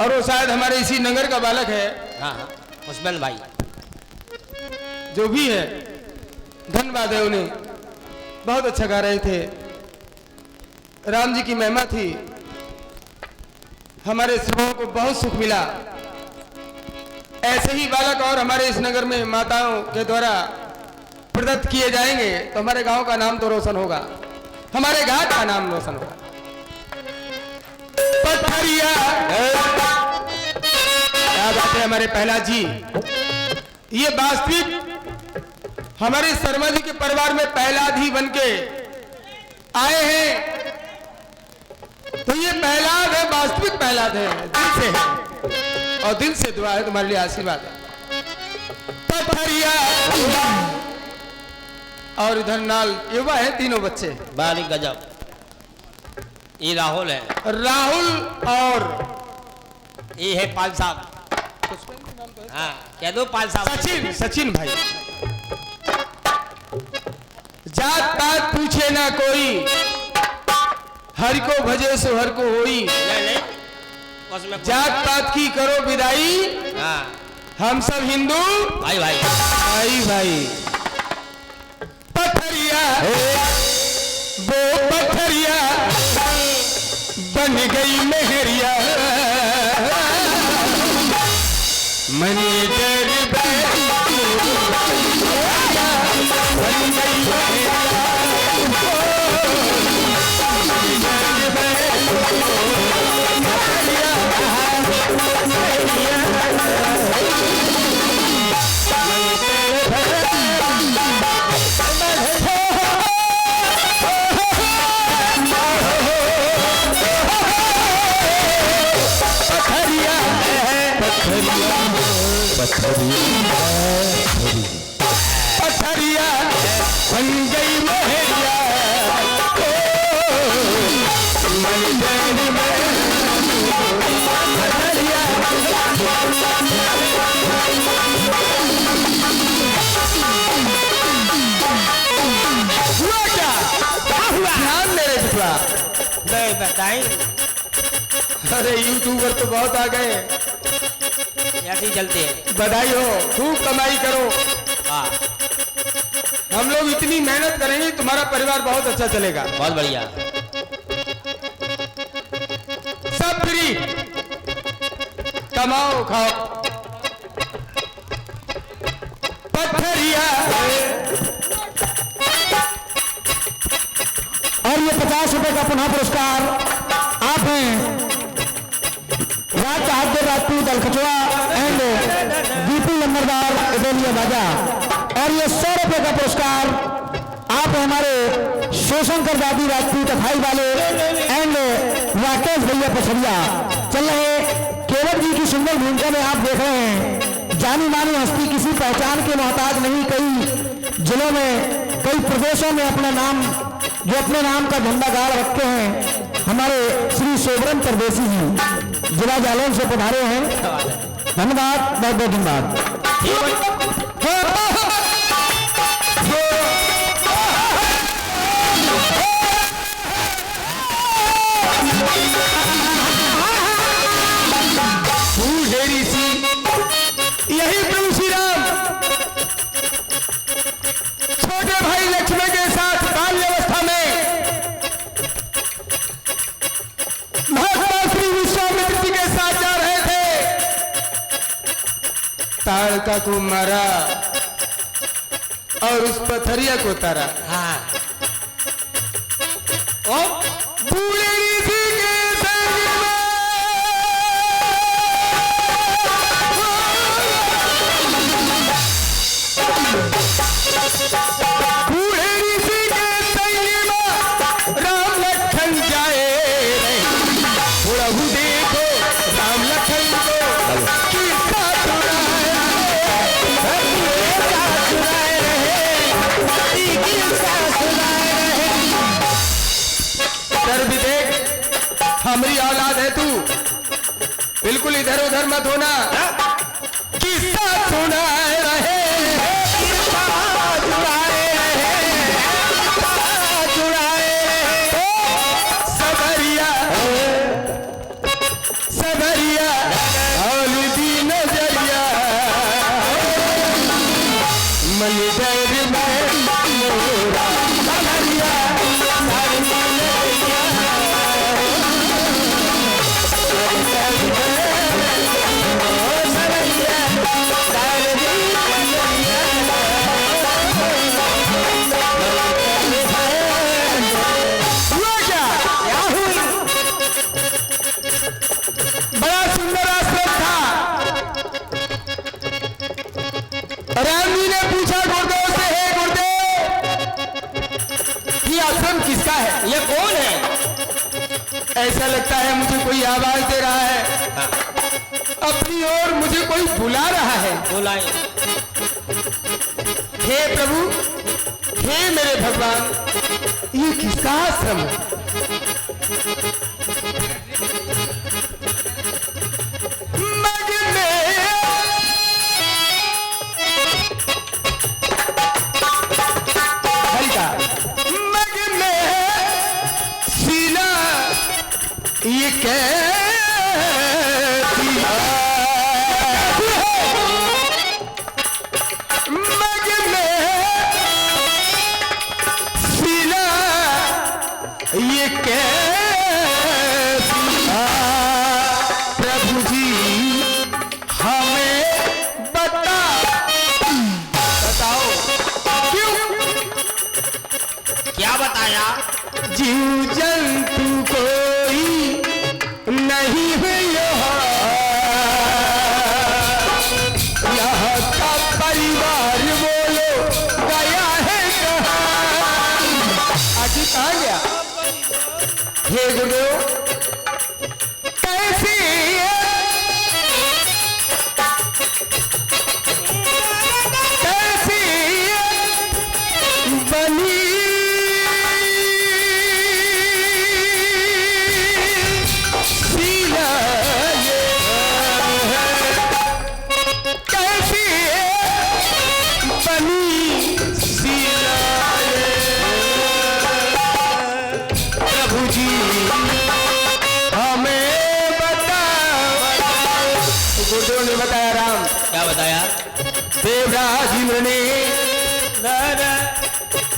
और वो शायद हमारे इसी नगर का बालक है। हाँ उस्मान भाई जो भी है धन्यवाद है उन्हें, बहुत अच्छा गा रहे थे। राम जी की महिमा थी, हमारे श्रवणों को बहुत सुख मिला। ऐसे ही बालक और हमारे इस नगर में माताओं के द्वारा प्रदत्त किए जाएंगे तो हमारे गांव का नाम तो रोशन होगा, हमारे घाट का नाम रोशन होगा। पथरिया क्या बात है हमारे प्रहलाद जी, ये वास्तविक हमारे शर्मा जी के परिवार में प्रहलाद ही बन के आए हैं। तो ये प्रहलाद है, वास्तविक प्रहलाद है, दिल से है और दिल से दुआ है, तुम्हारे लिए आशीर्वाद है। पथरिया और इधर नाल युवा है, तीनों बच्चे बालिक गजब। ये राहुल है, राहुल और ये है पाल साहब। हाँ कह दो पाल साहब। सचिन, सचिन भाई। जात पात पूछे ना कोई, हरि को भजे सो हर को होई। नहीं जात पात की करो विदाई, हाँ हम सब हिंदू भाई भाई भाई भाई। पथरिया वो पथरिया बन गई मेहरिया, मनी डर बन गई पथरिया बन गई मेहरिया, ध्यान दे रहे थोड़ा। नहीं बताई। अरे यूट्यूबर तो बहुत आ गए, ऐसे ही चलते हैं। बधाई हो, खूब कमाई करो। हाँ हम लोग इतनी मेहनत करेंगे, तुम्हारा परिवार बहुत अच्छा चलेगा। बहुत बढ़िया। सब फ्री, कमाओ खाओ। पथरिया और ये 50 रुपए का पुनः पुरस्कार आप हैं राज बहादुर राजपूत अलखचवा एंड दीपू लंबरदार इटोलिया बाजा। और ये 100 रुपए का पुरस्कार आप हमारे शिवशंकर दादी राजपूत अखाई वाले एंड राकेश भैया पछरिया। चल रहे केवल जी की सुंदर भूमिका में आप देख रहे हैं जानी मानी हस्ती, किसी पहचान के मोहताज नहीं। कई जिलों में, कई प्रदेशों में अपना नाम, जो अपने नाम का झंडा गाड़ रखे हैं, हमारे श्री सोबरन परदेसी जी जिला जालौन से पधारे हैं। धन्यवाद, बहुत बहुत धन्यवाद। यही प्रभु श्री राम छोटे भाई लक्ष्मण के साथ बाल्यावस्था में महात्मा श्री विश्वामित्र जी के साथ जा रहे थे। ताड़का को मारा और उस पथरिया को तारा। हाँ बूढ़े ऋषि के संग में बूढ़े ऋषि के संग में राम लखन जाए। प्रभु देखो राम लखन को किसका सुनाए रहे, भी देख हमारी औलाद है तू, बिल्कुल इधर उधर मत होना। किस्सा सुनाए रहे, सबरिया सबरिया ऐसा लगता है मुझे कोई आवाज दे रहा है, अपनी ओर मुझे कोई बुला रहा है। बुलाए। हे प्रभु, हे मेरे भगवान, ये किसका आश्रम है? मग में हल्का, मग में सीना ये कैसी मग में सीना ये कैसी प्रभु जी हमें बताओ क्यों? क्या बताया? जीव जंतु कोई नहीं है यहाँ का परिवार बोलो गया है कहाँ? आखिर कहाँ गया? हे गुरुदेव, कैसी कैसी बनी सीना ये है, कैसी बनी सीना ये प्रभु जी हमें बताओ। गुरुदेव ने बताया राम, क्या बताया? देवराज इंद्र ने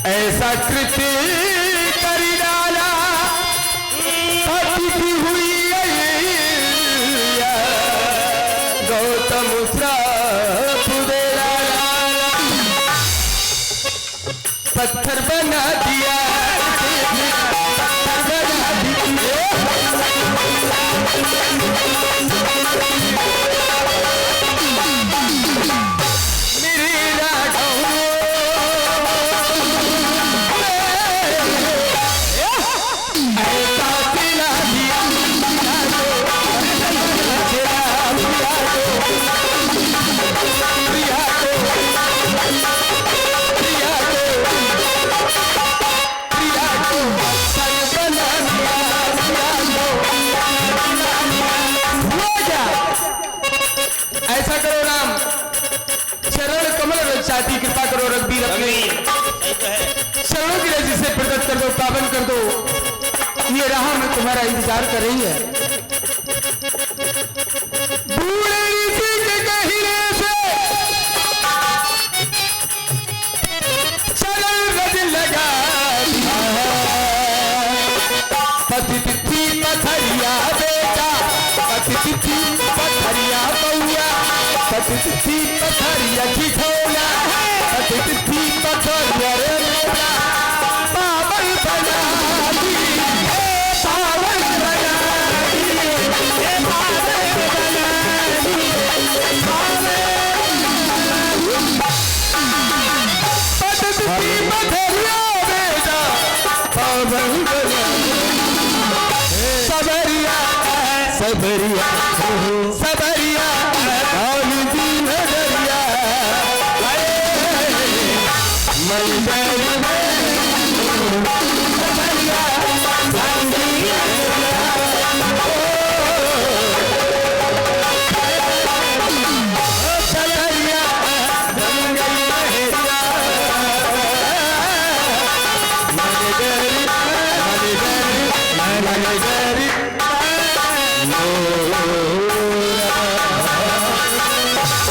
ऐसा कृत्य कर डाला, पतित हुई गौतम श्राप दे डाला, पत्थर बना दिया, पत्थर बना दिया। मेरे राघव ऐसा पिला दिया, पिला दो, पिला दो, पिला दो, पिला दो, पिला दो, पत्थर बना दिया, पिला दो, हो जा। ऐसा करो राम, चरण कमल रचाती कृपा करो रघुबीर अपने सही तो है। चरणों की रजी से प्रकट कर दो, पावन कर दो। ये राह में तुम्हारा इंतजार कर रही है। बूढ़े ऋषि के गहिरे से चरण रज लगा दिया, पतित थी पथरिया बेटा, पतित थी पथरिया बउआ, पतित थी पथरिया खिखौला, पतित थी पथरिया रे मोला, पावन बना दी, पावन बना दी, पावन बना दी, पतित थी पथरिया बेटा, पावन बना सबरिया सबरिया सबरिया और जी नजरिया मंदिर में सबरिया सबरिया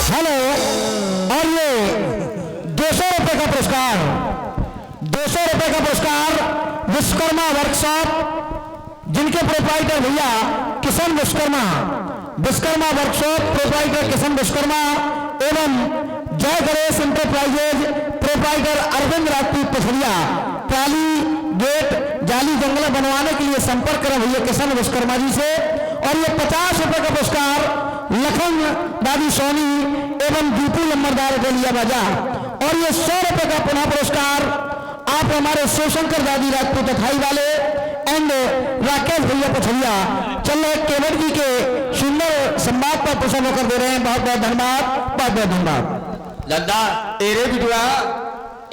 हेलो। और ये 200 रुपए का पुरस्कार, 200 रुपए का पुरस्कार विश्वकर्मा वर्कशॉप, जिनके प्रोप्राइटर भैया किशन विश्वकर्मा, विश्वकर्मा वर्कशॉप प्रोप्राइटर किशन विश्वकर्मा एवं Jai Ganesh Enterprises proprietor Arvind Rajput Patharia, trolley gate जाली जंगल बनवाने के लिए संपर्क करें भैया किशन विश्वकर्मा जी से। और ये 50 रुपए का पुरस्कार लखन दादी सोनी एवं दीपू लंबरदार गोलिया बाजा। और ये 100 रुपए का पुनः पुरस्कार आप हमारे शिवशंकर दादी राजपूत अथाई वाले एंड राकेश भैया पछुरिया चलो केवट जी के सुंदर संवाद पर प्रसन्न होकर दे रहे हैं। बहुत बहुत धन्यवाद, बहुत बहुत धन्यवाद। दादा एरे बिटुआ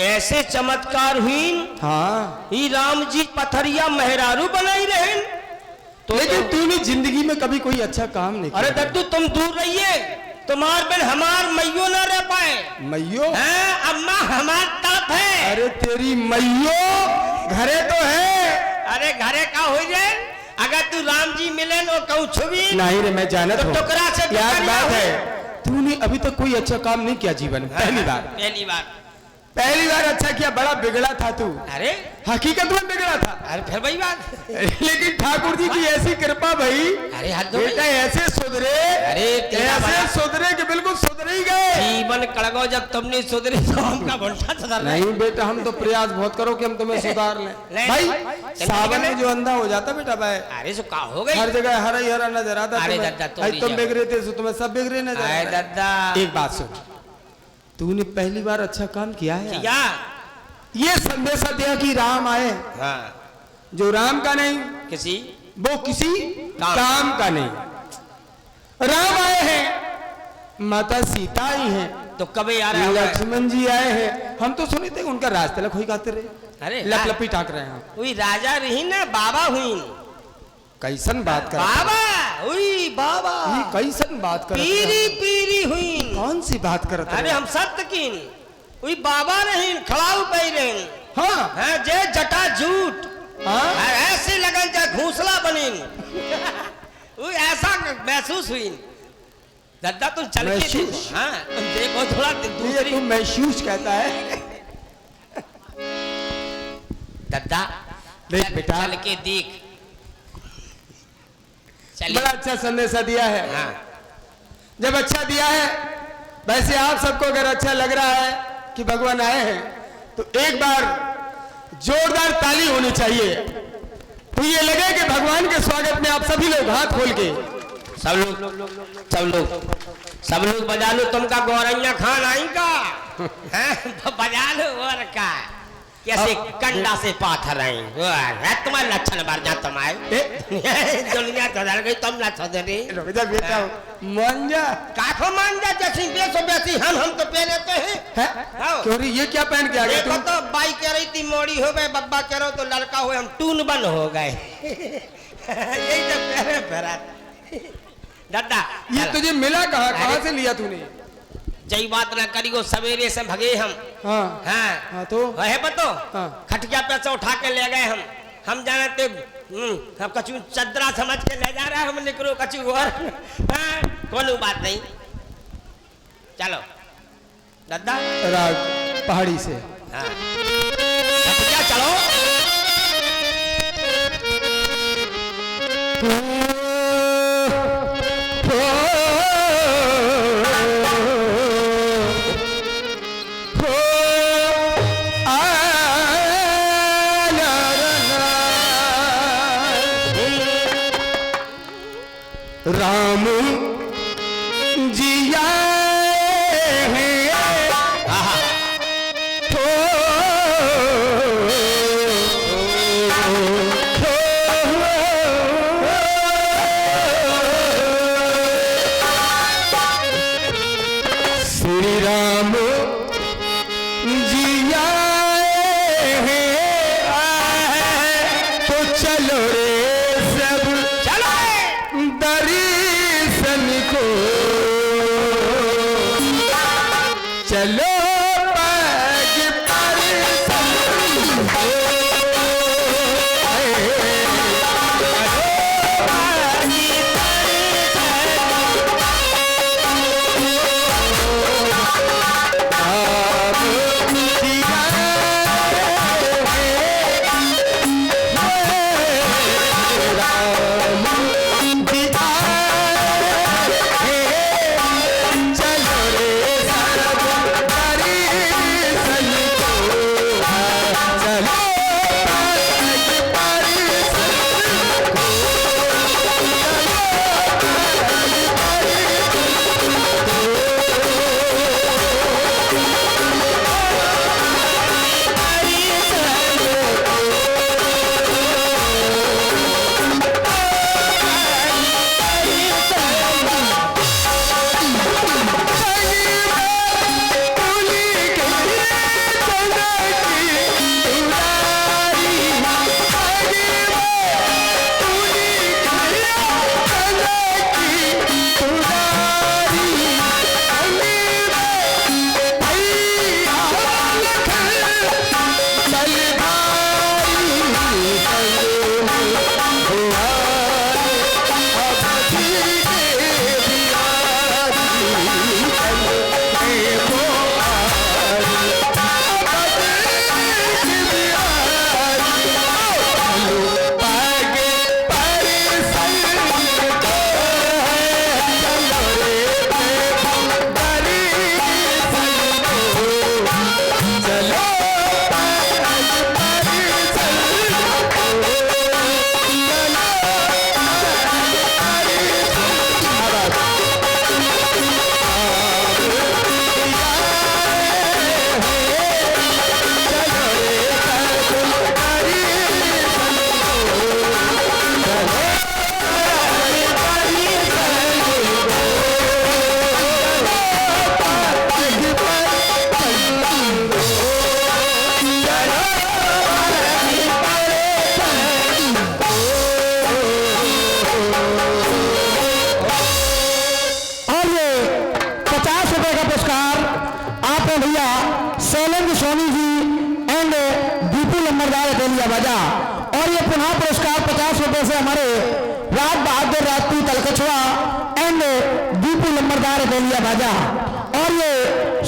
ऐसे चमत्कार हुई हाँ, ही राम जी पथरिया मेहरारू बनाई रहे तो लेकिन तूने जिंदगी में कभी कोई अच्छा काम नहीं अरे किया। दद्दू तुम दूर रहिए, तुम्हार बिन हमार मैयो ना रह पाए मैयो हैं, अम्मा हमार तड़प है। अरे तेरी मैयो घरे तो है। अरे घरे का हो जाए अगर तू राम जी मिले नो कहूँ छुबी नहीं रे मैं जानत तो हूँ। टुकड़ा से याद टुकड़िया बात हुई। है तूने अभी तक कोई अच्छा काम नहीं किया जीवन में, पहली बार अच्छा किया। बड़ा बिगड़ा था तू, अरे हकीकत में बिगड़ा था। अरे फिर वही बात लेकिन ठाकुर जी की ऐसी कृपा भाई, अरे हद हो गई। बेटा ऐसे सुधरे, अरे तेरा ऐसे बड़ा- सुधरे कि बिल्कुल सुधरे ही गए। जीवन कड़गो जब तुमने सुधरी तो हमका घंटा सुधर नहीं बेटा हम तो प्रयास बहुत करो कि हम तुम्हें सुधार लें। नहीं, भाई चल सावन ठीक है। में जो अंधा हो जाता बेटा भाई, अरे सो का हो गई हर जगह हरा ही हरा नजर आता। अरे तुम्हें- दादा, तो आज नहीं तुम जाओ। बिगड़े थे सो तुम्हें सब बिगड़े नजर अरे आ रहे। दादा एक बात सुन, तूने पहली बार अच्छा काम किया है। क्या ये संदेशा दिया कि राम आए, हाँ जो राम का नहीं किसी वो किसी काम। काम का नहीं। राम आए हैं, माता सीता आई हैं, तो कभी आ रहा है लक्ष्मण जी आए हैं। हम तो सुने थे उनका रास्ते लख हुई गाते रहे, अरे लप लपी टाक रहे हैं। वही राजा रही ना बाबा हुई कैसन बात कर बाबा हुई बाबा ये कैसन बात कर पीरी पीरी हुई कौन सी बात करत अरे हम सत्य कीन वही बाबा नहीं खड़ाऊ पे रही हाँ है जे जटा झूठ हाँ ऐसे लगन जा घूसला बनी वही ऐसा महसूस हुई दादा तुम चल के महसूस? हाँ तुम देखो थोड़ा ये दूसरी तुम महसूस कहता है। दादा देख बेटा, चल के देख चल बड़ा अच्छा संदेशा दिया है। हाँ जब अच्छा दिया है, वैसे आप सबको अगर अच्छा लग रहा है कि भगवान आए हैं तो एक बार जोरदार ताली होनी चाहिए। तो ये लगे कि भगवान के स्वागत में आप सभी लोग हाथ खोल के सब लोग बजा लो तुमका गौरैया खान आई का हैं? बजा लो और का कैसे कंडा से पाथर आई है तुम्हारे लक्षण बार जा तुम आए दुनिया सुधर गई तुम ना सुधरी रुक जा बेटा, मान जा। काफो मान जा जैसी बेसो बेसी हम तो पहने तो हैं है? हाँ। क्यों रे, ये क्या पहन के आ गए देखो तुम? तो बाई कह रही थी मोड़ी हो गए बब्बा कह रहे हो तो लड़का हुए हम टून बन हो गए यही तो पहरे पहरा दादा ये तुझे मिला कहाँ से लिया तूने? जई बात ना करियो सवेरे से भगे हम हाँ हाँ हाँ तो है बतो हाँ। खटिया पे से उठा के ले गए हम जाने थे हम कछु चदरा समझ के ले जा रहा है हम निकलो कछु और हाँ, कोनो बात नहीं चलो दादा राग पहाड़ी से हाँ खटिया चलो राम जी आए हैं हो, श्री राम जी आए हैं तो चलो रे सब चलो दर्शन को पुनः पुरस्कार 50 रुपए से हमारे राज बहादुर राजपूत अलकछुआ एंड दीपू लंबरदार बेलिया बाजा। और ये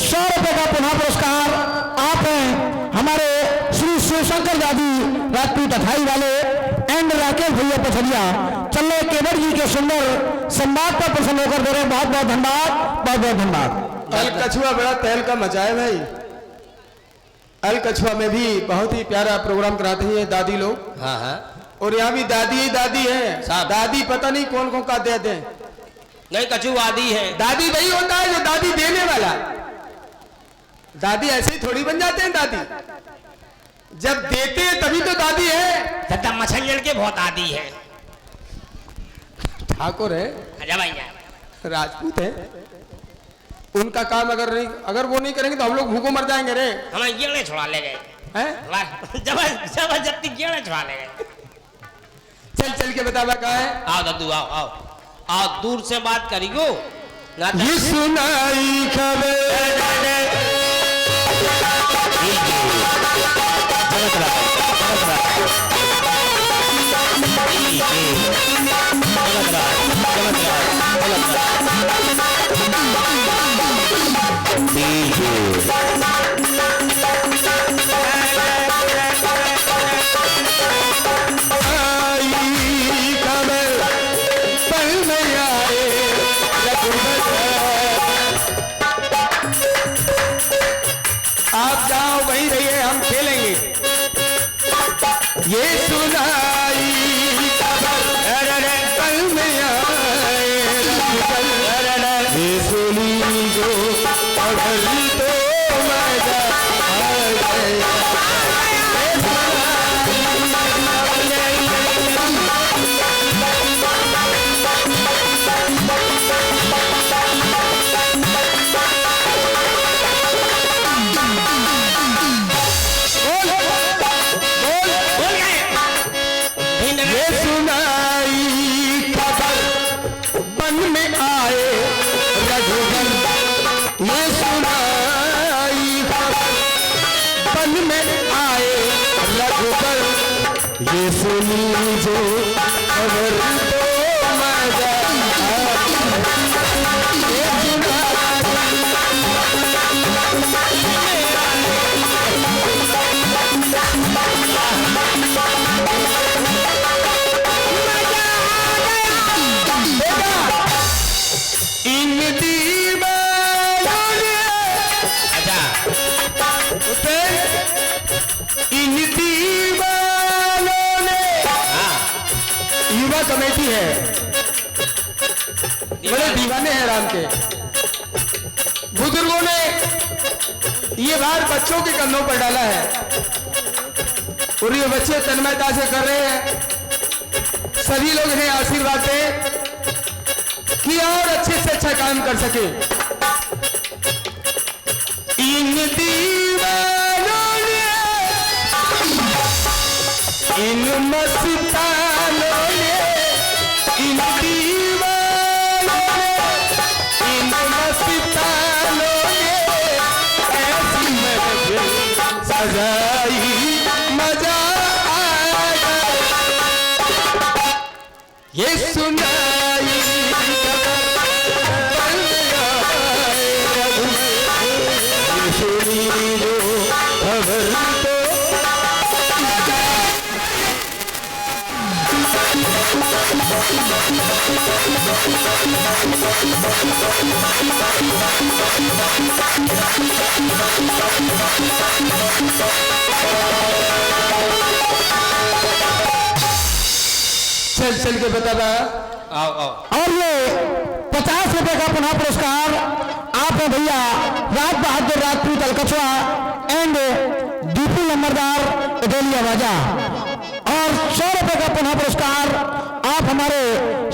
100 रुपए का पुनः पुरस्कार आप हैं हमारे श्री शिवशंकर दादी राजपूत अठाई वाले एंड राकेश भैया पथरिया। चले केवट जी के सुंदर संवाद पर प्रसन्न होकर दे रहे। बहुत बहुत धन्यवाद, बहुत बहुत धन्यवाद। अलकछुआ बड़ा तहल का मचा है भाई। अलकछुआ में भी बहुत ही प्यारा प्रोग्राम कराते हैं दादी लोग। हाँ हाँ, और यहाँ भी दादी ही दादी है। साहब। दादी पता नहीं कौन कौन का देते हैं। नहीं कछु आदि है। दादी वही होता है जो दादी देने वाला। दादी ऐसे ही थोड़ी बन जाते हैं। दादी जब देते हैं तभी तो दादी है। दादा मछलियन के बहुत आदि है। ठाकुर है, अच्छा भैया, राजपूत है। उनका काम अगर वो नहीं करेंगे तो हम लोग भूखों मर जाएंगे रे। हमें गिरने छुड़ा ले गए हैं? जबरदस्ती गिरने छुड़ा ले गए। चल चल के बता कहा है। आओ दादू आओ आओ आओ, दूर से बात करियो ना। ये सुनाई खबर आप जाओ वहीं रहिए, हम खेलेंगे। ये सुनाई खबर पल में आए, ये सुनी जो खबर तो मजा आ गया। ये सुनी जो खबर तो मजा इन दीवानों ने, अच्छा इन दीवानों ने, युवा कमेटी है, बड़े दीवाने हैं राम के। बुजुर्गों ने ये भार बच्चों के कंधों पर डाला है और ये बच्चे तन्मयता से कर रहे हैं। सभी लोग इन्हें आशीर्वाद दें कि और अच्छे से अच्छा काम कर सके। इन दीवानों ने, इन मस्तानों ने, इन दीवानों ने, इन मस्तानों ने ऐसी महफिल सजाई, मजा आ गया। ये सुनाई चल चल के बता रहा। आओ आओ। और ये 50 रुपए का पुनः पुरस्कार आप हैं भैया राज बहादुर राजपूत अलकछुआ एंड दीपू लंबरदार बेलिया बाजा। और 100 रुपए का पुनः पुरस्कार आप हमारे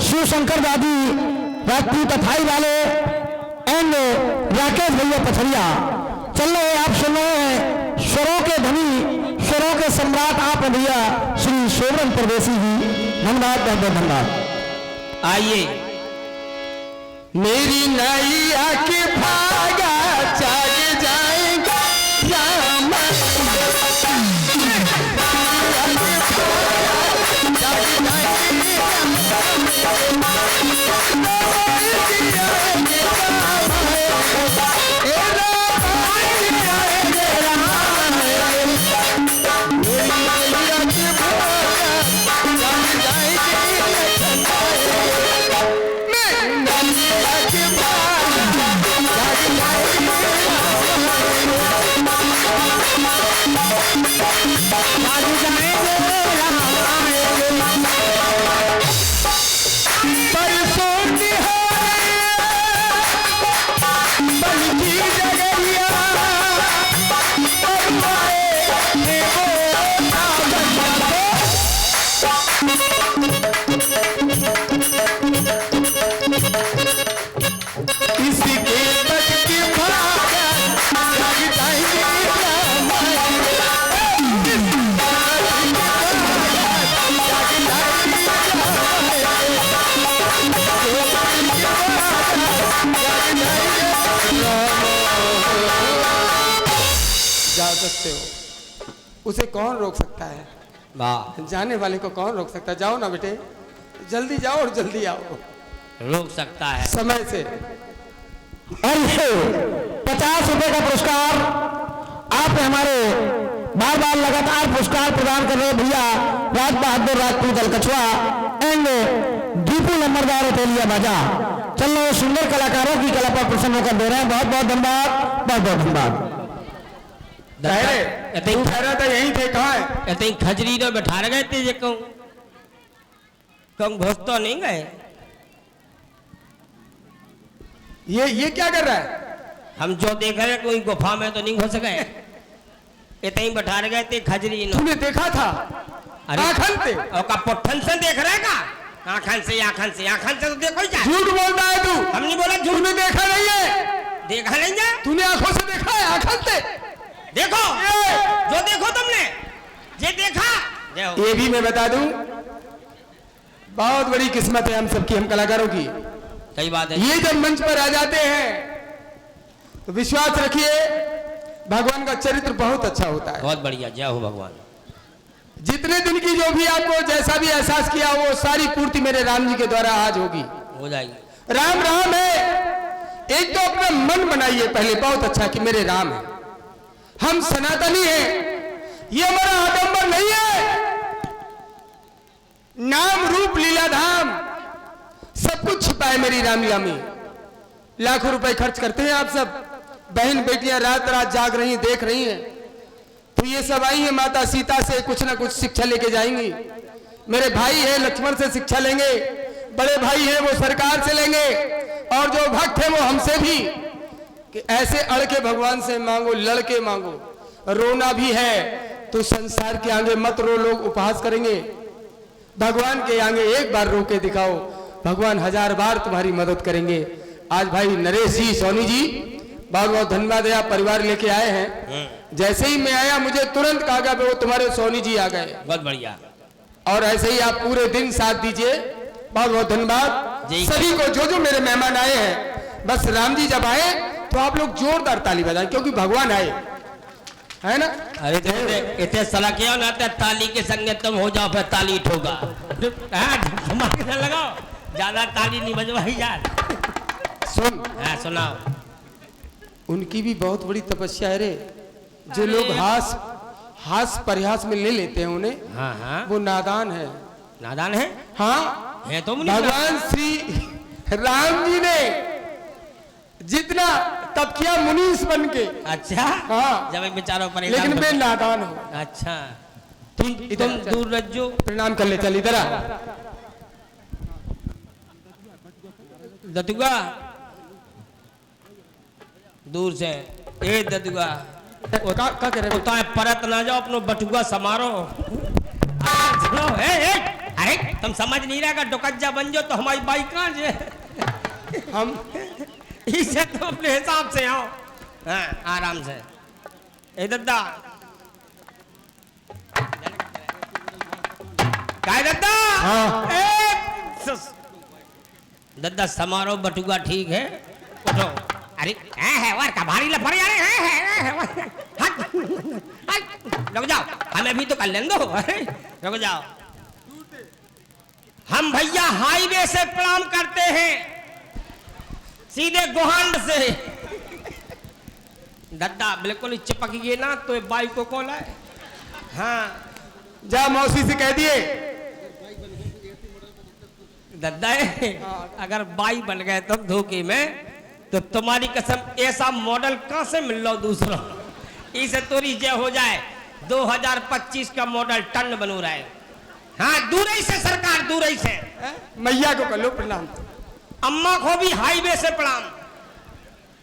शिवशंकर दादी राजपूत अठाई वाले एंड राकेश भैया पथरिया। चल रहे आप सुन रहे हैं स्वरों के धनी, स्वरों के सम्राट आप हैं भैया श्री शोभन परदेसी जी। धन्यवाद, बहुत बहुत धन्यवाद। आइए। मेरी नैया के भागा जाग जाएगा राम। उसे कौन रोक सकता है? वाह, जाने वाले को कौन रोक सकता है? जाओ ना बेटे, जल्दी जाओ और जल्दी आओ रोक सकता है। समय से। और ये 50 रुपए का पुरस्कार आप हमारे बार बार लगातार पुरस्कार प्रदान कर रहे भैया राज बहादुर राजपूत अलकछवा एंड दीपू लम्बरदार अतेलिया बाजा चल रहे सुंदर कलाकारों की कला पर प्रसन्न होकर दे रहे हैं। बहुत बहुत धन्यवाद, बहुत बहुत धन्यवाद। तू कह रहा था यहीं थे, कहाँ है? एते खजरी तो बैठा गए थे जे कहूं घुस तो नहीं गए। ये क्या कर रहा है? हम जो देख रहे कोई गुफा में तो नहीं घुस गए, इतने ही बैठा गए थे खजरी नो। तूने देखा था? आँखन से? और का पुट्ठन से देख रहे का? आँखन से तो देखो क्या? झूठ बोलता है तू। हम नहीं बोला झूठ। तूने देखा नहीं है? देखा नहीं है? तूने आंखों से देखा है? आँखन से देखो, जो देखो तुमने ये देखा। ये भी मैं बता दूं, बहुत बड़ी किस्मत है हम सबकी, हम कलाकारों की। सही बात है। ये जब मंच पर आ जाते हैं तो विश्वास रखिए भगवान का चरित्र बहुत अच्छा होता है। बहुत बढ़िया, जय हो भगवान। जितने दिन की जो भी आपको जैसा भी एहसास किया वो सारी पूर्ति मेरे राम जी के द्वारा आज होगी, हो जाएगी। राम राम है। एक तो अपना मन बनाइए पहले बहुत अच्छा कि मेरे राम है, हम सनातनी हैं, ये हमारा आडंबर नहीं है। नाम रूप लीला धाम सब कुछ छिपा है मेरी रामलीला में। लाखों रुपए खर्च करते हैं आप सब, बहन बेटियां रात रात जाग रही हैं, देख रही हैं। तो ये सब आई है माता सीता से कुछ ना कुछ शिक्षा लेके जाएंगी। मेरे भाई है लक्ष्मण से शिक्षा लेंगे, बड़े भाई हैं वो सरकार से लेंगे, और जो भक्त है वो हमसे भी, कि ऐसे अड़ के भगवान से मांगो, लड़के मांगो। रोना भी है तो संसार के आगे मत रो, लोग उपहास करेंगे। भगवान के आगे एक बार रो के दिखाओ, भगवान 1000 बार तुम्हारी मदद करेंगे। आज भाई नरेश जी, सोनी जी, बहुत बहुत धन्यवाद है, आप परिवार लेके आए हैं। जैसे ही मैं आया मुझे तुरंत कहा गया वो तुम्हारे सोनी जी आ गए। बहुत बढ़िया। और ऐसे ही आप पूरे दिन साथ दीजिए, बहुत बहुत धन्यवाद सभी को। जो जो मेरे मेहमान आए हैं, बस राम जी जब आए तो आप लोग जोरदार ताली बजाएं क्योंकि भगवान आए, है ना? अरे इतने सलाह किया ना, ताली के संगे तुम हो जाओ फिर ताली ठोगा। लगाओ, ज्यादा ताली नहीं बजवाई यार। सुन, सुनाओ। उनकी भी बहुत बड़ी तपस्या है रे। जो लोग हास परिहास में ले लेते हैं उन्हें, हाँ हाँ, वो नादान है। नादान है? हाँ है तो भगवान श्री राम जी ने जितना तप किया मुनीस बन के। अच्छा, हाँ, जब बेचारों पर, लेकिन मैं नादान हूँ। अच्छा ठीक, तुम दूर रज्जो, प्रणाम कर ले, चल इधर आ। दतुआ दूर से, ए दतुआ का करे उताए परत ना जाओ, अपनो बटुआ समारो। सुनो, अरे तुम समझ नहीं रहा, डोकज्जा बन जाओ तो हमारी बाइक कहाँ जे। हम इसे तो अपने हिसाब से आओ। हाँ, आराम से। ए दद्दा, काय दद्दा? हाँ। दद्दा समारोह बटुआ ठीक है, उठो। अरे है वार का भारी लफड़ है। रुक जाओ, हमें भी तो कर लें दो। रुक जाओ, हम भैया हाईवे से प्रणाम करते हैं, सीधे गोहांड से। दद्दा बिल्कुल चिपक गए ना तो बाइक को कॉल है। हाँ, जा मौसी से कह दिए। दद्दा अगर बाई बन गए तुम धोखे में, तो तुम्हारी कसम ऐसा मॉडल कहां से मिल लो दूसरा, इसे तोरी जय हो जाए। 2025 का मॉडल टन बनू रहा है। हाँ, दूर ही से सरकार, दूर ही से। मैया को कर लो प्रणाम, अम्मा को भी हाईवे से प्रणाम।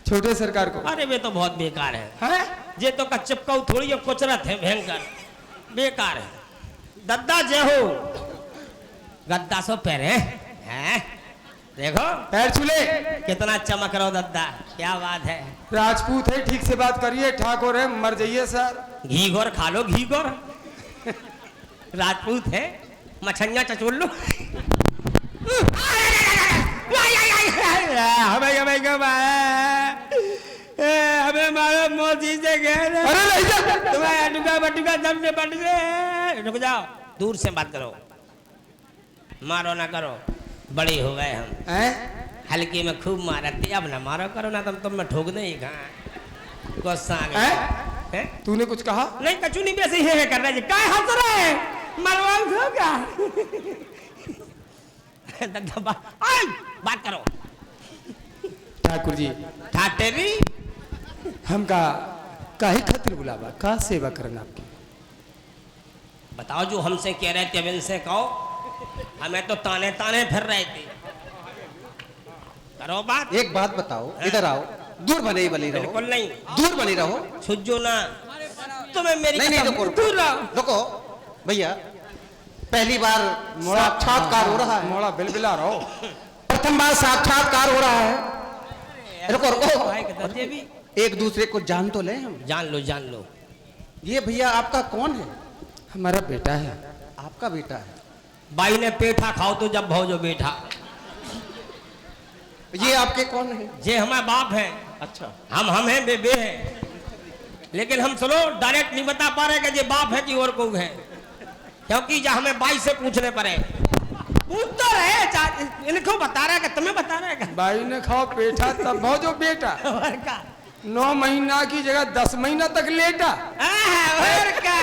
छोटे सरकार को। अरे वे तो बहुत बेकार है। ये तो का चिपकाऊ थोड़ी कुचरत है, भयंकर बेकार है। दद्दा जय हो। गद्दा सो पैरे हैं, देखो पैर छूले, कितना चमक रहा दद्दा, क्या बात है। राजपूत है, ठीक से बात करिए, ठाकुर है, मर जाइए सर। घी घोर खा लो, घी घोर। राजपूत है, मछलियां चचोल लो। हमें मारो मोदी से कह रहे। अरे नहीं जा। तुम्हें अटुका बटुका जब से बट गए। रुक जाओ, दूर से बात करो, मारो ना करो, बड़े हो गए हम। हैं? हल्के में खूब मारा थी, अब ना मारो करो ना, तुम मैं ठोक दे गुस्सा आ गया। हैं? तूने कुछ कहा? नहीं कचू नहीं, वैसे ही है कर रहे क्या हंस रहे हैं, मरवाओ तो क्या। बात करो ठाकुर जी। ठाटेरी हम काहे खातिर बुलावा, का सेवा करना आपकी? बताओ, जो हमसे कह रहे थे अब इनसे कहो, हमें तो ताने ताने फिर रहे थे। करो बात। एक बात बताओ, इधर आओ, दूर बने बनी रहो। बिल्कुल नहीं, दूर बनी रहो। सुजो ना, तुम्हें मेरी नहीं कसम, रुको दूर रहो। रुको भैया, पहली बार साक्षात्कार हो रहा है। मोड़ा बिलबिला रहो। प्रथम बार साक्षात्कार हो रहा है। रुको रुको, भाई कहता थे भी, एक दूसरे को जान तो ले हम। जान लो जान लो। ये भैया आपका कौन है? हमारा बेटा है। आपका बेटा है? बाई ने पेठा खाओ तो जब भाव जो बेटा। ये आपके कौन है? ये हमारे बाप है। अच्छा, हम हैं बेबे हैं, लेकिन हम चलो डायरेक्ट नहीं बता पा रहे कि ये बाप है कि और कोई है, क्योंकि जब हमें बाई से पूछने पड़े। पूछ तो रहे, इनको बता रहे कि तुम्हें बता रहे हैं। बाई ने खाओ पेठा तब भाव जो बेटा। और का 9 महीना की जगह 10 महीना तक लेटा। और का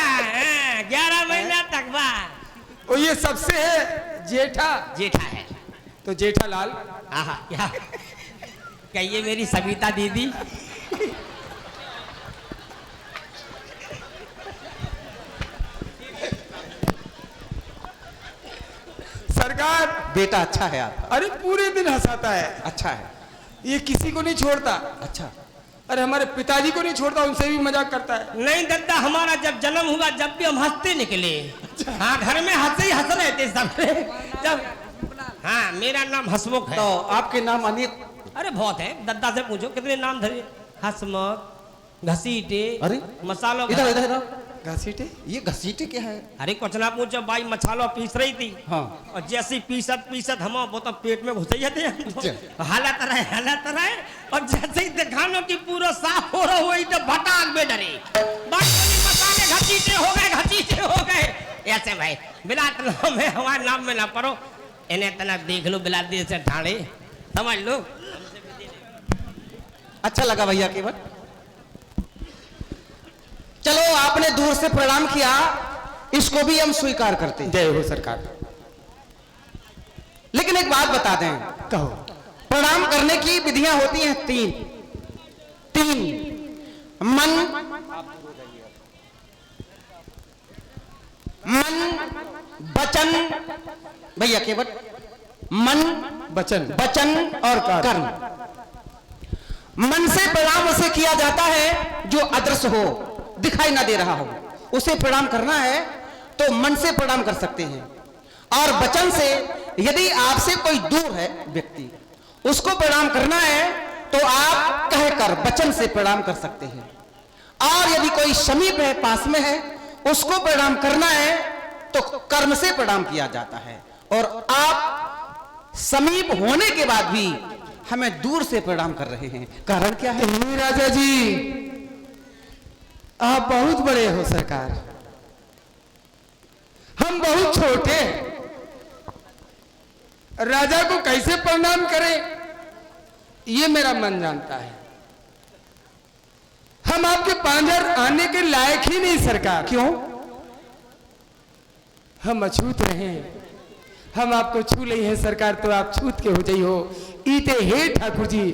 11 महीना तक बाद। और ये सबसे है जेठा। जेठा है तो जेठालाल। आहा, क्या ये मेरी सविता दीदी? सरकार, बेटा अच्छा है आपका? अरे पूरे दिन हंसाता है। अच्छा है। ये किसी को नहीं छोड़ता। अच्छा, अरे हमारे पिताजी को नहीं छोड़ता, उनसे भी मजाक करता है। नहीं दद्दा, हमारा जब जन्म हुआ जब भी हम हंसते निकले। हाँ, घर में हंसे ही हंस रहे थे सब। जब हाँ, मेरा नाम हसमुख है। तो आपके नाम अनेक? अरे बहुत है, दद्दा से पूछो कितने नाम धरे। हसमुख, घसीटे, अरे मसालो। इधर इधर इधर। घसीटे? ये घसीटे क्या है? अरे कुछ ना पूछो, बाई मसालो पीस रही थी। हाँ। और जैसी पीसत हम वो तो पेट में घुस जाते हैं। हालत रहे और जैसे ही दिखानो कि पूरा साफ हो रहा हुई तो भटाक में डरे। मसाले घसीटे हो गए। ऐसे भाई बिलात नाम है, हमारे नाम में ना पढ़ो, इन्हें तना देख लो बिलाती से ठाणे, समझ लो। अच्छा लगा भैया केवल। चलो, आपने दूर से प्रणाम किया, इसको भी हम स्वीकार करते हैं। जय हो सरकार। लेकिन एक बात बता दें, कहो। प्रणाम करने की विधियां होती हैं तीन। मन, वचन, भैया केवल मन, वचन और कर्म। मन से प्रणाम उसे किया जाता है जो अदृश्य हो, दिखाई ना दे रहा हो, उसे प्रणाम करना है तो मन से प्रणाम कर सकते हैं। और वचन से, यदि आपसे कोई दूर है व्यक्ति, उसको प्रणाम करना है तो आप कहकर वचन से प्रणाम कर सकते हैं। और यदि कोई समीप है, पास में है, उसको प्रणाम करना है तो कर्म से प्रणाम किया जाता है। और आप समीप होने के बाद भी हमें दूर से प्रणाम कर रहे हैं, कारण क्या है? राजा जी, आप बहुत बड़े हो सरकार, हम बहुत छोटे। राजा को कैसे प्रणाम करें ये मेरा मन जानता है। हम आपके पांजर आने के लायक ही नहीं सरकार। क्यों? हम अछूत रहे, हम आपको छू ले हैं सरकार, तो आप छूत के हो जाई हो। ईते हे ठाकुर जी,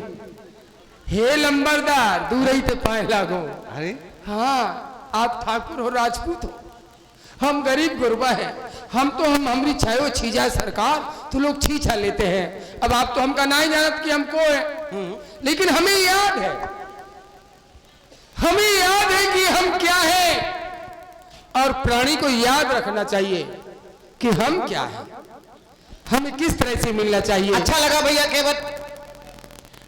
हे लंबरदार, दूर ही ते पाए लागो। अरे हाँ, आप ठाकुर हो, राजपूत हो, हम गरीब गुरबा हैं। हम हमारी छायो छी जाए सरकार तो लोग छीछा लेते हैं। अब आप तो हमका नहीं जानत कि हमको है, लेकिन हमें याद है कि हम क्या है। और प्राणी को याद रखना चाहिए कि हम क्या है, हमें किस तरह से मिलना चाहिए। अच्छा लगा भैया केवल।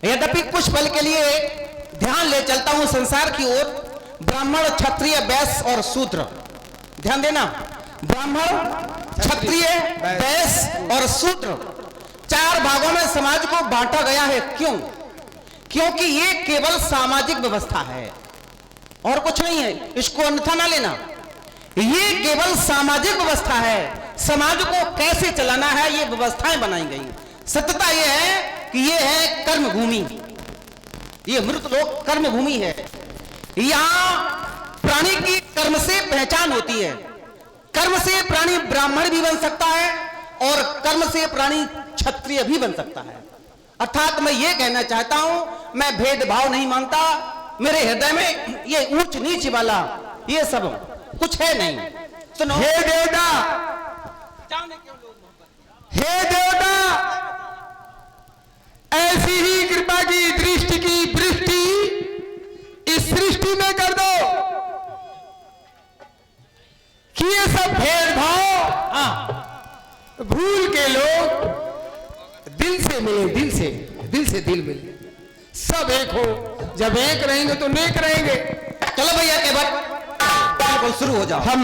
यद्यपि कुछ पल के लिए ध्यान ले चलता हूं संसार की ओर। ब्राह्मण, क्षत्रिय, वैश्य और शूद्र, ध्यान देना। ब्राह्मण, क्षत्रिय, वैश्य और शूद्र 4 भागों में समाज को बांटा गया है। क्यों? क्योंकि ये केवल सामाजिक व्यवस्था है। और कुछ नहीं है, इसको अन्यथा ना लेना। ये केवल सामाजिक व्यवस्था है, समाज को कैसे चलाना है ये व्यवस्थाएं बनाई गई। सत्यता ये है कि ये है कर्म भूमि, ये मृत लोक कर्म भूमि है। यहां प्राणी की कर्म से पहचान होती है। कर्म से प्राणी ब्राह्मण भी बन सकता है और कर्म से प्राणी क्षत्रिय भी बन सकता है। अर्थात मैं ये कहना चाहता हूं, मैं भेदभाव नहीं मानता। मेरे हृदय में ये ऊंच नीच वाला ये सब कुछ है नहीं। सुनो, हे देवता, हे देवता, ऐसी ही कृपा की दृष्टि की वृष्टि इस सृष्टि में कर दो कि ये सब भेदभाव भूल के लोग दिल से मिले, दिल से दिल मिले, सब एक हो। जब एक रहेंगे तो नेक रहेंगे। चलो भैया के बाद बिल्कुल शुरू हो जाओ। हम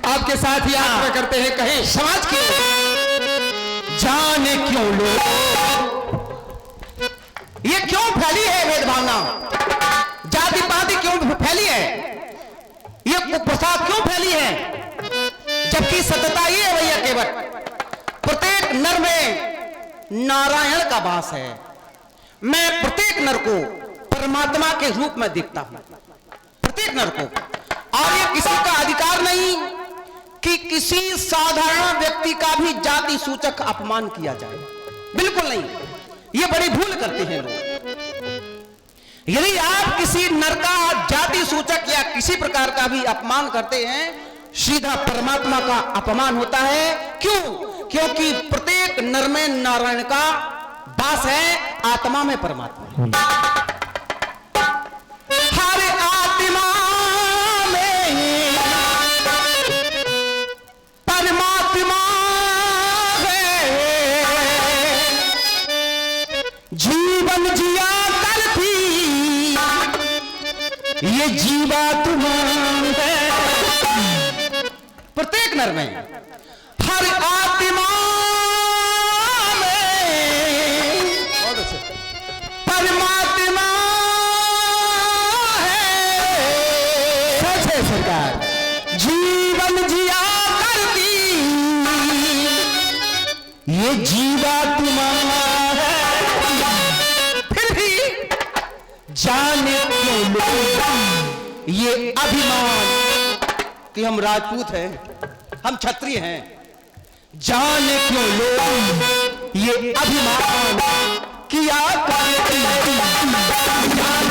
आपके साथ ही यात्रा करते हैं। कहें समाज के जाने क्यों लोग ये क्यों फैली है भेदभावना, जाति पाति क्यों फैली है, ये कुप्रथा क्यों फैली है, जबकि सत्यता ये है भैया केवल प्रत्येक नर में नारायण का वास है। मैं प्रत्येक नर को परमात्मा के रूप में देखता हूं, प्रत्येक नर को। और ये किसी का अधिकार नहीं कि किसी साधारण व्यक्ति का भी जाति सूचक अपमान किया जाए, बिल्कुल नहीं। ये बड़ी भूल करते हैं लोग। यदि आप किसी नर का जाति सूचक या किसी प्रकार का भी अपमान करते हैं, सीधा परमात्मा का अपमान होता है। क्यों? क्योंकि प्रत्येक नर में नारायण का वास है, आत्मा में परमात्मा। हर आत्मा में परमात्मा है, जीवन जिया करती ये जीवात्मा है। प्रत्येक नर में, हर आत्मा में परमात्मा है। सच है सरकार। जीवन जिया करती ये जीवात्मा है। फिर भी जाने क्यों लोग ये अभिमान कि हम राजपूत हैं, हम क्षत्रिय हैं, जाने क्यों लोग ये अभिमान किया करते हैं। जाने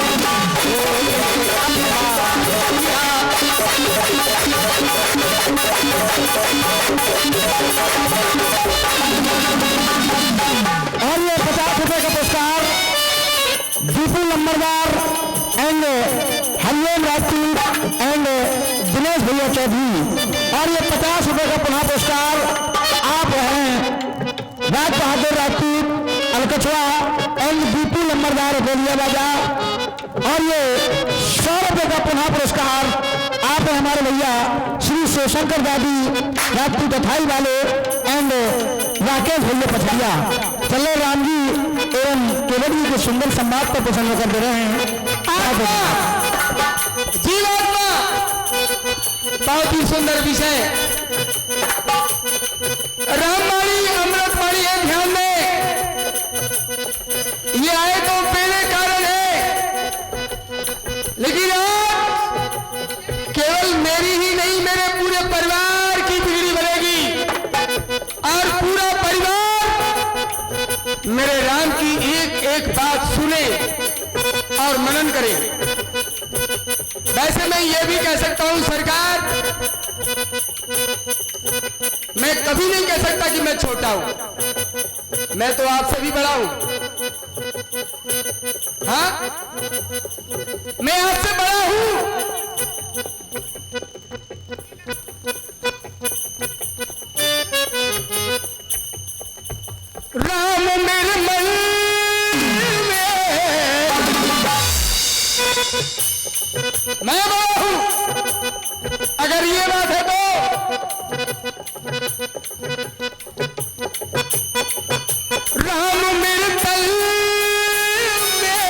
और ये 50 रुपए का पुरस्कार दीपू नंबरदार एंड हरिओम राजपूत एंड दिनेश भैया चौधरी। और ये 50 रुपए का पुनः पुरस्कार आप हैं राज बहादुर राजपूत अलकछवा एंड दीपू नंबरदार बोलिया बाजा। और ये 100 रुपए का पुनः पुरस्कार आप हैं हमारे भैया श्री शिवशंकर दादी राजपूत अथाई वाले एंड राकेश भैया पथरिया। चलो राम जी एवं केवल जी के सुंदर संवाद को पसंद कर दे रहे हैं। जीवात्मा, बहुत ही सुंदर विषय। रामवाणी अमृतवाणी है, ध्यान में ये आए तो पहले कारण है, लेकिन आज केवल मेरी ही नहीं मेरे पूरे परिवार की बिगड़ी बनेगी और पूरा परिवार मेरे राम की एक एक बात सुने और मनन करे। वैसे मैं ये भी कह सकता हूं सरकार, मैं कभी नहीं कह सकता कि मैं छोटा हूं, मैं तो आपसे भी बड़ा हूं। हाँ, मैं आपसे बड़ा हूं। राम मेरे मन में मैं बड़ा हूं। अगर ये बात है तो राम मेरे तल में,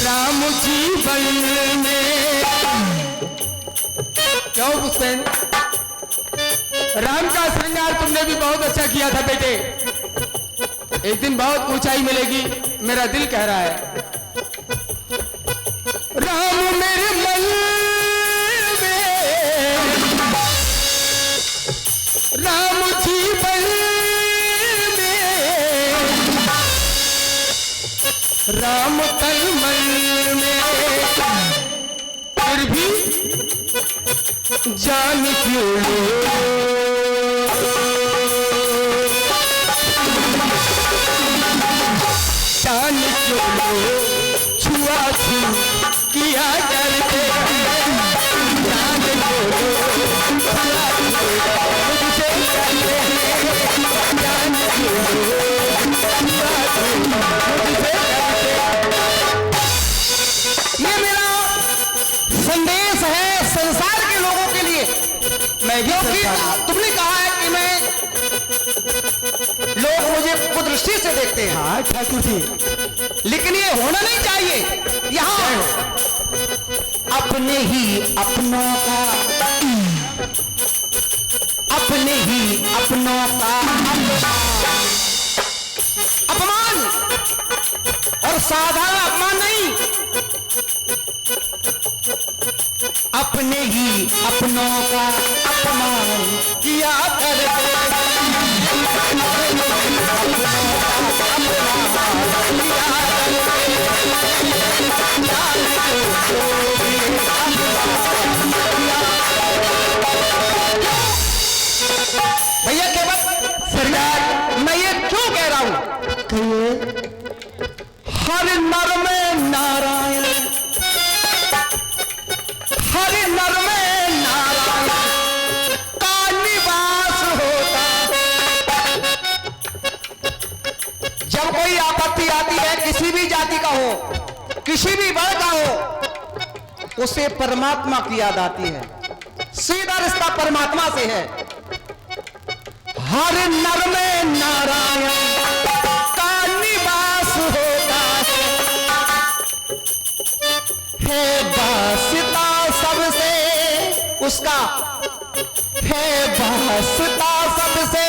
राम राम जीवन में। क्यों पुष्पेन, राम का श्रृंगार तुमने भी बहुत अच्छा किया था बेटे। एक दिन बहुत ऊंचाई मिलेगी, मेरा दिल कह रहा है। राम मेरे मन में, राम जीवन में, राम तन मन में, फिर भी जान क्यों लो, जान क्यों लो, छुआ छू किया करते हैं, जान क्यों लो, छुआ छू मुझसे करते हैं, जान क्यों लो, छुआ छू मुझसे करते हैं। ये मेरा संदेश है संसार के लोगों के लिए। मैं क्योंकि तुमने कहा है कि मैं लोग मुझे कुदृष्टि से देखते हैं। हाँ ठाकुर जी, लेकिन ये होना नहीं चाहिए। यहाँ अपने ही अपनों का, अपने ही अपनों का अपमान, और साधारण अपमान नहीं, अपने ही अपनों का अपमान किया करते भैया केवल सरकार, मैं ये क्यों कह रहा हूं? हर नर में नारायण, हर नर में नारायण का निवास होता। जब कोई आपत्ति आती है, किसी भी जाति का हो, किसी भी वर्ग का हो, उसे परमात्मा की याद आती है। सीधा रिश्ता परमात्मा से है। हर नर में नारायण का निवास होता है वास्ता सबसे उसका, है वास्ता सबसे,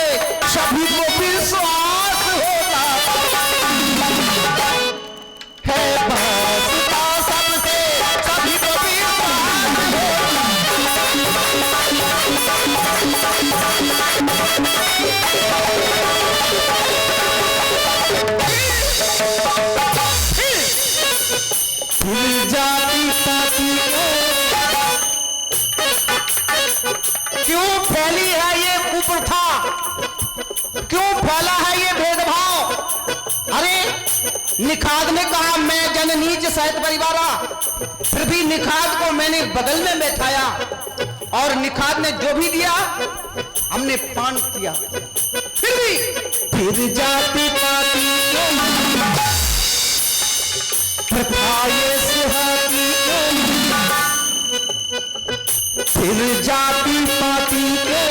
सभी को विश्वास होता है, वास्ता सबसे सभी को विश्वास होता। फिर जाति पाति क्यों फैली है ये कुप्रथा, क्यों फैला है ये भेदभाव? अरे निखाद ने कहा मैं जननीच सहित परिवारा, फिर भी निखाद को मैंने बगल में बैठाया और निखाद ने जो भी दिया हमने पान किया। फिर जाति पाति प्रथा ये सुहाती, फिर जाति पाति के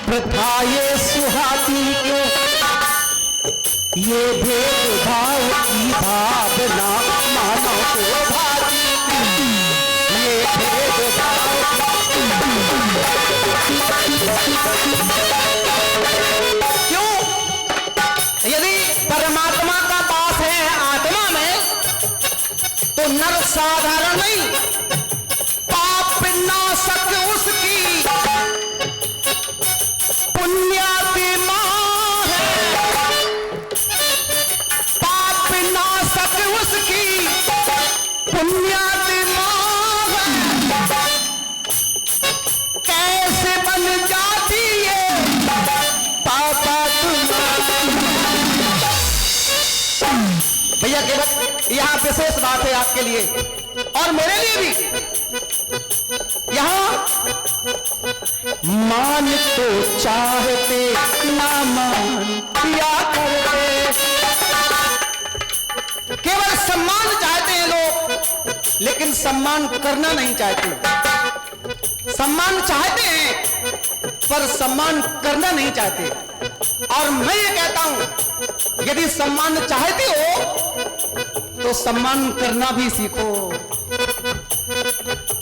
प्रथा ये सुहाती के, ये भेदभाव की भावना मानव को भाती, ये भेदभाव क्यों? यदि परमात्मा का वास है आत्मा में, तो नर साधारण नहीं, पाप नाशक उसकी पुण्यात्मा है, पाप नाशक उसकी पुण्यात्मा है। कैसे बन जाती है पापात्मा? भैया केवल यहाँ विशेष बात है आपके लिए और मेरे लिए भी। यहाँ मान तो चाहते ना मान दिया करते, केवल सम्मान चाहते हैं लोग, लेकिन सम्मान करना नहीं चाहते। सम्मान चाहते हैं पर सम्मान करना नहीं चाहते। और मैं ये कहता हूं, यदि सम्मान चाहते हो तो सम्मान करना भी सीखो।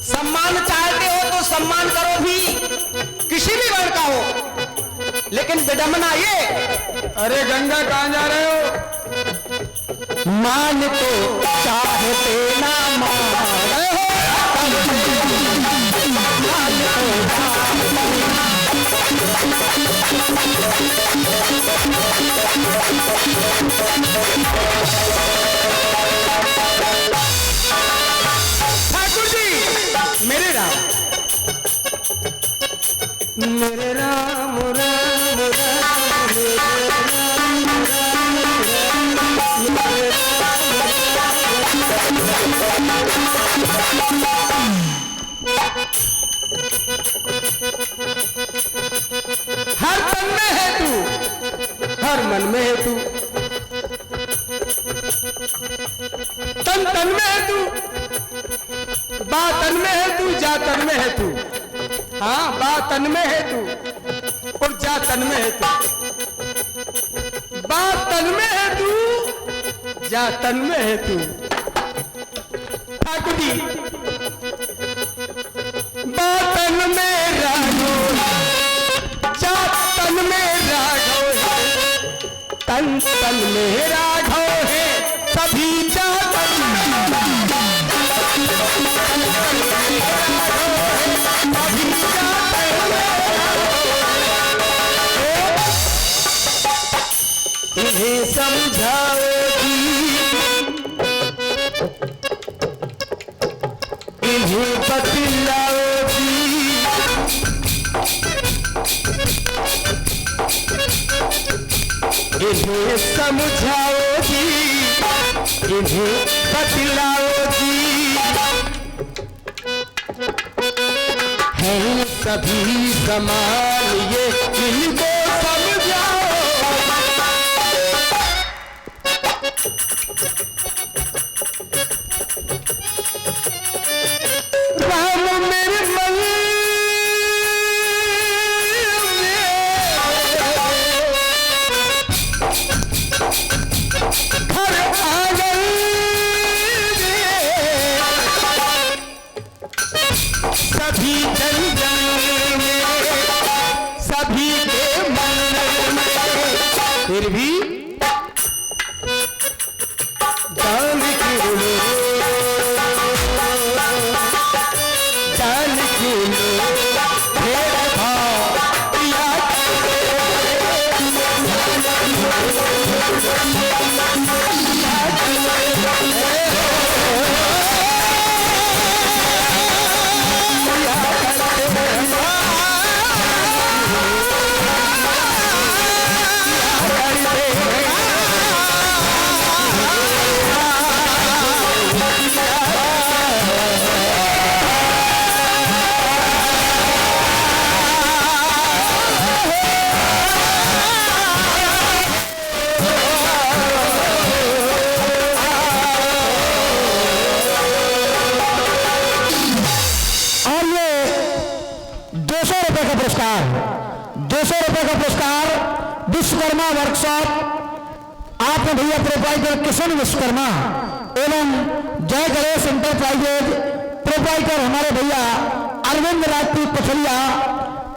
सम्मान चाहते हो तो सम्मान करो भी, किसी भी वर्ण का हो, लेकिन विडंबना ये। अरे गंगा कहाँ जा रहे हो? मान तो चाहते ना मान ठाकुर जी, मेरे राम मेरे राम राम राम मेरे हर तन में है तू, हर मन में है तू, तन तन में है तू, बा तन में है तू, जा तन में है तू। हाँ, बा तन में है तू और जा तन में है तू। बा तन में है तू, जा तन में है तू। ठाकुर जी, बा तन में राघो, जा तन में राघव है, तन तन में राघव है, सभी जा तन में राघव है, सभी जा तन में। इन्हें समझाओगी, इन्हें बतलाओगी, इन्हें समझाओगी, इन्हें बतलाओगी, हैं सभी समान ये, इनको समझाओ। राम मेरे मन घर आंगन सभी जन जन में, सभी के मन में, फिर भी जान क्यों लो, जान क्यों लो भेदभाव किया और ये 200 रुपए का पुरस्कार, 200 रुपए का पुरस्कार विश्वकर्मा वर्कशॉप। आपने भैया प्रोपाइटर किशन विश्वकर्मा एवं जय गणेश इंटरप्राइजेज प्रोपाइटर हमारे भैया अरविंद राजपूत पथरिया,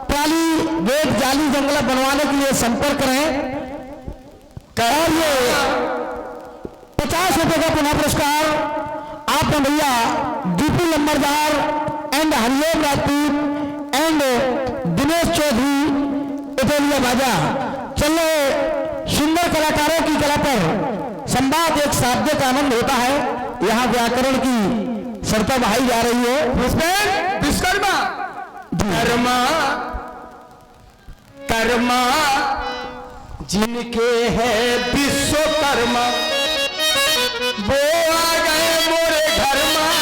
प्राली गेट जाली जंगला बनवाने के लिए संपर्क करें। और ये 50 रुपए का पुनः पुरस्कार आपने भैया DP Lambardar and Hariom Rajput and Dinesh Chaudhary Itoliya बाजा। चलो, सुंदर कलाकारों की कला पर संवाद एक शाब्दिक आनंद होता है। यहाँ व्याकरण की सरता बहाई जा रही है। विश्वकर्मा, कर्मा कर्मा जिनके है विश्वकर्मा, वो आ गए मोरे घर में।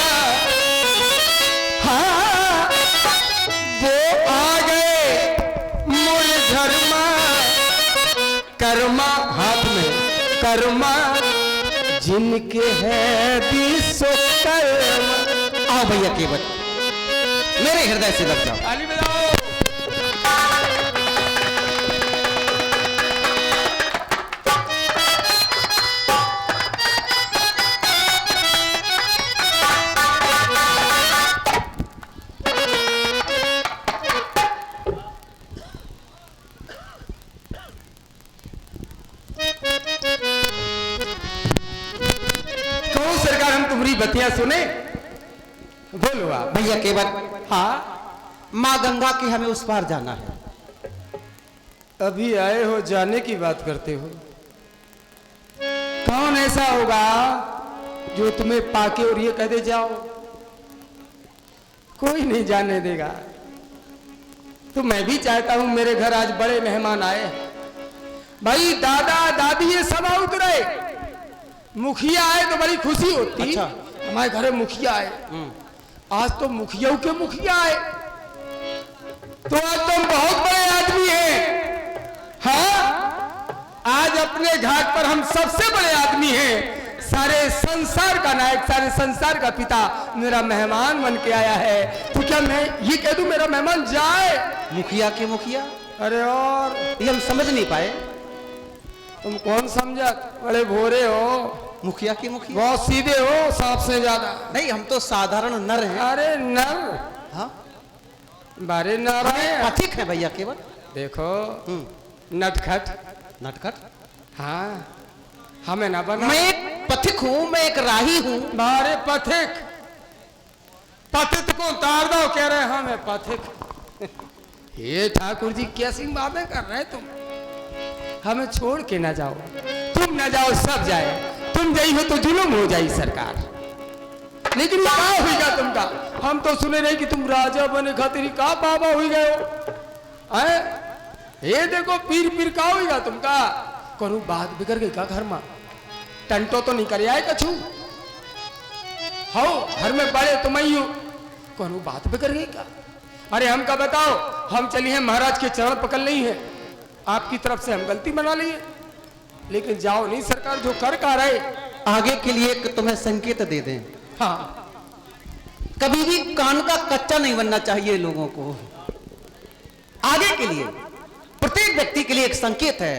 हाँ, वो आ गए मोरे घर में। कर्मा हाथ में, कर्मा जिनके है विश्वकर्मा। आओ भैया केवट, मेरे हृदय से लग जाओ। ताली बजाओ। तुम्हारी बतियां सुने। बोलो आप। भैया केवट, हाँ, माँ गंगा की हमें उस पार जाना है। अभी आए हो, जाने की बात करते हो। कौन ऐसा होगा जो तुम्हें पाके और ये कह दे जाओ? कोई नहीं जाने देगा। तो मैं भी चाहता हूं, मेरे घर आज बड़े मेहमान आए। भाई दादा दादी ये सब आ उतरे, मुखिया आए तो बड़ी खुशी होती। अच्छा। हमारे घर में मुखिया आए, आज तो मुखिया के मुखिया आए, तो आज तुम बहुत बड़े आदमी हैं। हाँ, आज अपने घाट पर हम सबसे बड़े आदमी हैं। सारे संसार का नायक, सारे संसार का पिता मेरा मेहमान बन के आया है। तो क्या मैं ये कह दूं मेरा मेहमान जाए? मुखिया के मुखिया? अरे और ये हम समझ नहीं पाए। तुम कौन समझा? बड़े भोरे हो, मुखिया के मुखिया? बहुत सीधे हो, सांप से ज्यादा। नहीं, हम तो साधारण नर हैं। अरे नर, हाँ, बारे नर हैं। पथिक है भैया केवट। देखो नटखट, नटखट? हाँ, हमें ना बना। मैं एक पथिक हूँ, मैं एक राही हूँ। बारे पथिक, पतित को तार दो कह रहे हैं हमें पथिक। हे ठाकुर जी, कैसी बातें कर रहे तुम? हमें छोड़ के ना जाओ, तुम ना जाओ सब जाए। तुम गई हो तो जुलूम हो जाई सरकार। लेकिन ये का होगा तुमका? हम तो सुने नहीं कि तुम राजा बने खातिर का बाबा हुई गए हो। ये देखो पीर पीर का होगा तुमका? करू बात बिगड़ गई का घर में? टंटो तो नहीं करे आए कछु हो, घर में बड़े तुम ही हो, करू बात बिगड़ गई का? अरे हम का बताओ, हम चली हैं महाराज के चरण पकड़ नहीं है, आपकी तरफ से हम गलती बना लिए, लेकिन जाओ नहीं सरकार, जो कर का रहे। आगे के लिए एक तुम्हें संकेत दे दें। हाँ, कभी भी कान का कच्चा नहीं बनना चाहिए लोगों को। आगे के लिए प्रत्येक व्यक्ति के लिए एक संकेत है।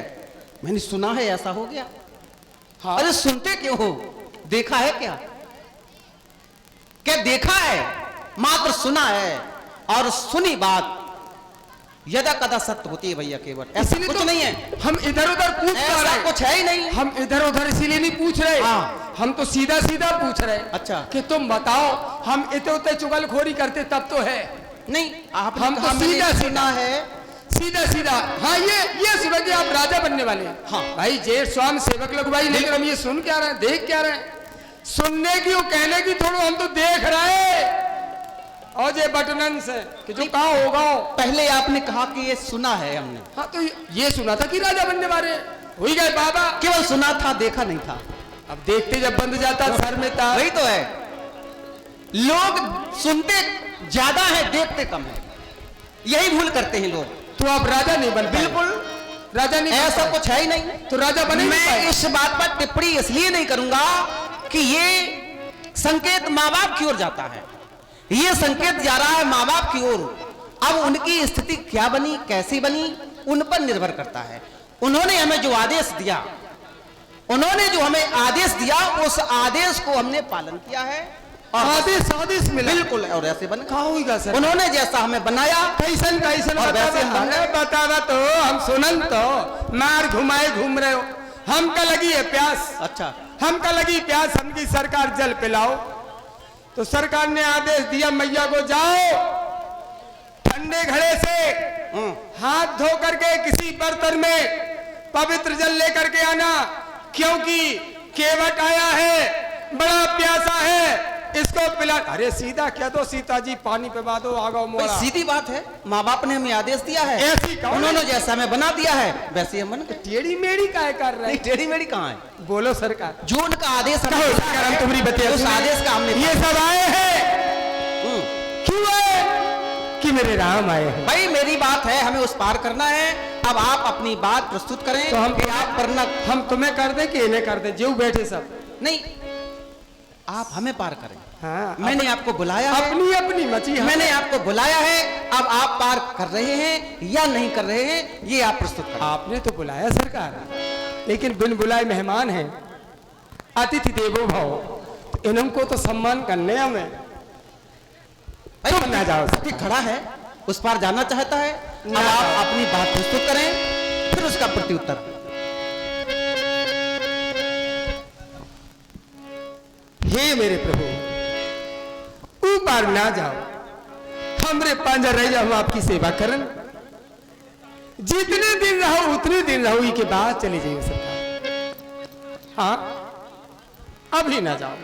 मैंने सुना है ऐसा हो गया। हाँ। अरे सुनते क्यों हो? देखा है क्या? क्या देखा है? मात्र सुना है, और सुनी बात यदा कदा सत्य होती है भैया केवल। ऐसा इसीलिए कुछ तो नहीं है, हम इधर उधर पूछ ऐसा रहे, कुछ है ही नहीं। हम इधर उधर इसीलिए नहीं पूछ रहे। हाँ। हम तो सीधा सीधा पूछ रहे। अच्छा। कि तुम बताओ, हम इतने उतने चुगलखोरी करते तब तो है। नहीं, आप हम तो सीधा सुना है। सीधा सीधा। हाँ, ये सुना कि आप राजा बनने वाले हैं। हाँ। भाई जेठ स्वामी सेवक लोग भाई, लेकिन हम ये सुन क्या रहे हैं, देख क्या रहे हैं? सुनने की और कहने की थोड़ा, हम तो देख रहे हैं। और ये बटनन से कि जो कहा होगा। पहले आपने कहा कि ये सुना है हमने। हाँ, तो ये सुना था कि राजा बनने वाले हो ही गए बाबा। केवल सुना था, देखा नहीं था। अब देखते जब बंद जाता सर में तार। वही तो है, लोग सुनते ज्यादा है, देखते कम है। यही भूल करते हैं लोग। तो आप राजा नहीं बन पाए। बिल्कुल राजा नहीं बन ऐसा पाए। कुछ है ही नहीं। तो राजा बने नहीं मैं पाए। इस बात पर टिप्पणी इसलिए नहीं करूंगा कि ये संकेत माँ बाप की ओर जाता है। ये संकेत जा रहा है माँ बाप की ओर। अब उनकी स्थिति क्या बनी, कैसी बनी, उन पर निर्भर करता है। उन्होंने हमें जो आदेश दिया, उन्होंने जो हमें आदेश दिया, उस आदेश को हमने पालन किया है। और आदेश मिला। बिल्कुल, और ऐसे बन कहा होगा सर? उन्होंने जैसा हमें बनाया, कैसन और वैसे हम बन गए। बतावा तो हम सुनन तो मार घुमाए घूम रहे हो। हमका लगी है प्यास। अच्छा, हमका लगी प्यास, हमकी सरकार जल पिलाओ। तो सरकार ने आदेश दिया मैया को, जाओ ठंडे घड़े से हाथ धो करके किसी बर्तन में पवित्र जल लेकर के आना, क्योंकि केवट आया है, बड़ा प्यासा है, इसको पिला। अरे सीधा कह दो, सीता जी पानी पिला दो, आगो भाई मोड़ा। सीधी बात है, माँ बाप ने हमें आदेश दिया है, ऐसी कौन है? उन्होंने जैसा हमें बना दिया है वैसे हम बन गए। टेढ़ी मेढ़ी काय कर रहे नहीं, हैं? टेढ़ी मेढ़ी कहाँ है? बोलो सरकार। जो उनका आदेश हमें कहो मिला सरकार, है, हम तुम्हारी बतिया उस सुने। आदेश का हमने ये सब आए हैं, क्यों आए? कि मेरे राम आए हैं। भाई मेरी बात है, हमें उस पार करना है। अब आप अपनी बात प्रस्तुत करें। तो हम कि आप करना, हम तुम्हें कर दे कि इन्हें कर दे, जो बैठे सब। नहीं, आप हमें पार करें। हाँ, मैंने आपको बुलाया है, अपनी अपनी मची है। मैंने आपको बुलाया है। अब आप पार कर रहे हैं या नहीं कर रहे हैं, ये आप प्रस्तुत करें। आपने तो बुलाया सरकार, लेकिन बिन बुलाए मेहमान हैं, अतिथि देवो भव, तो इनको तो सम्मान करने हमें। भाई तुम ना जाओ व्यक्ति खड़ा है, उस पार जाना चाहता है। अब आप अपनी बात प्रस्तुत करें, फिर उसका प्रत्युत्तर। हे मेरे प्रभु, ऊपर ना जाओ, हमरे पांजा रह जाओ, हम आपकी सेवा करन। जितने दिन रहो उतने दिन रहो, के बाद चले जाइए सरकार। हाँ, अभी ना जाओ।